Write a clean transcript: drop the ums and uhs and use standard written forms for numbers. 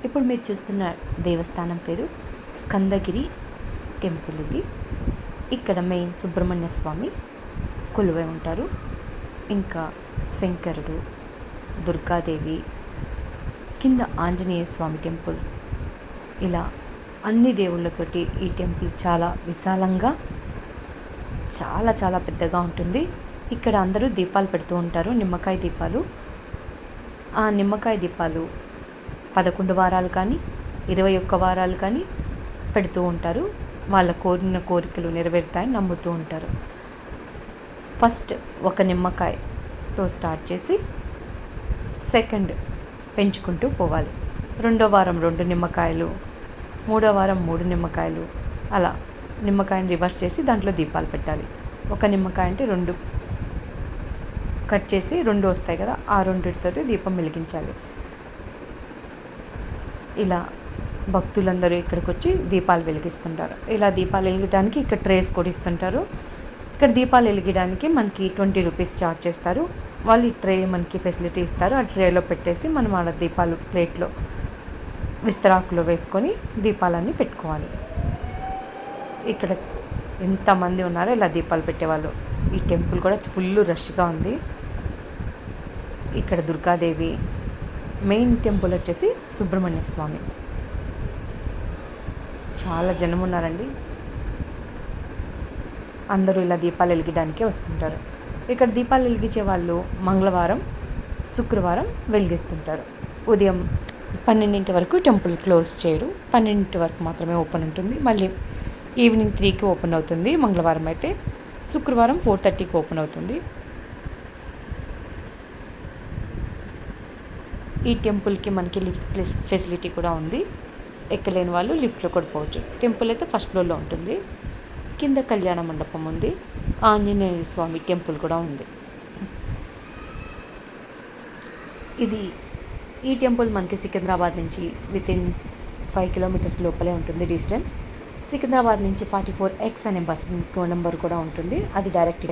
ఇప్పుడు మీరు చూస్తున్న దేవస్థానం పేరు స్కందగిరి టెంపుల్. ఇది ఇక్కడ మెయిన్ సుబ్రహ్మణ్య స్వామి కొలువై ఉంటారు. ఇంకా శంకరుడు, దుర్గాదేవి, కింద ఆంజనేయ స్వామి టెంపుల్, ఇలా అన్ని దేవుళ్ళతోటి ఈ టెంపుల్ చాలా విశాలంగా చాలా చాలా పెద్దగా ఉంటుంది. ఇక్కడ అందరూ దీపాలు పెడుతూ ఉంటారు, నిమ్మకాయ దీపాలు. ఆ నిమ్మకాయ దీపాలు 11 వారాలు కానీ 21 వారాలు కానీ పెడుతూ ఉంటారు. వాళ్ళ కోరిన కోరికలు నెరవేరుతాయని నమ్ముతూ ఉంటారు. ఫస్ట్ ఒక నిమ్మకాయతో స్టార్ట్ చేసి సెకండ్ పెంచుకుంటూ పోవాలి. 2వ వారం 2 నిమ్మకాయలు, 3వ వారం 3 నిమ్మకాయలు, అలా నిమ్మకాయని రివర్స్ చేసి దాంట్లో దీపాలు పెట్టాలి. ఒక నిమ్మకాయ అంటే 2 కట్ చేసి 2 వస్తాయి కదా, ఆ 2తోటి దీపం వెలిగించాలి. ఇలా భక్తులందరూ ఇక్కడికి వచ్చి దీపాలు వెలిగిస్తుంటారు. ఇలా దీపాలు వెలిగడానికి ఇక్కడ ట్రేస్ కూడా ఇస్తుంటారు. ఇక్కడ దీపాలు వెలిగడానికి మనకి 20 రూపీస్ ఛార్జ్ చేస్తారు. వాళ్ళు ఈ ట్రే మనకి ఫెసిలిటీ ఇస్తారు. ఆ ట్రేలో పెట్టేసి మనం ఆడ దీపాలు ప్లేట్లో విస్తరాకులో వేసుకొని దీపాలన్నీ పెట్టుకోవాలి. ఇక్కడ ఎంతమంది ఉన్నారో ఇలా దీపాలు పెట్టేవాళ్ళు. ఈ టెంపుల్ కూడా ఫుల్ రష్గా ఉంది. ఇక్కడ దుర్గాదేవి, మెయిన్ టెంపుల్ వచ్చేసి సుబ్రహ్మణ్య స్వామి. చాలా జనం ఉన్నారండి. అందరూ ఇలా దీపాలు వెలిగడానికే వస్తుంటారు. ఇక్కడ దీపాలు వెలిగించే వాళ్ళు మంగళవారం, శుక్రవారం వెలిగిస్తుంటారు. ఉదయం 12 వరకు టెంపుల్ క్లోజ్ చేయరు. 12 వరకు మాత్రమే ఓపెన్ ఉంటుంది. మళ్ళీ ఈవినింగ్ 3కి ఓపెన్ అవుతుంది మంగళవారం అయితే. శుక్రవారం 4:30కి ఓపెన్ అవుతుంది. ఈ టెంపుల్కి మనకి లిఫ్ట్ ఫెసిలిటీ కూడా ఉంది. ఎక్కలేని వాళ్ళు లిఫ్ట్లో కూడా పోవచ్చు. టెంపుల్ అయితే ఫస్ట్ ఫ్లోర్లో ఉంటుంది. కింద కళ్యాణ మండపం ఉంది. ఆంజనేయ స్వామి టెంపుల్ కూడా ఉంది. ఈ టెంపుల్ మనకి సికింద్రాబాద్ నుంచి వితిన్ 5 కిలోమీటర్స్ లోపలే ఉంటుంది డిస్టెన్స్. సికింద్రాబాద్ నుంచి 44X అనే బస్ నెంబర్ కూడా ఉంటుంది. అది డైరెక్ట్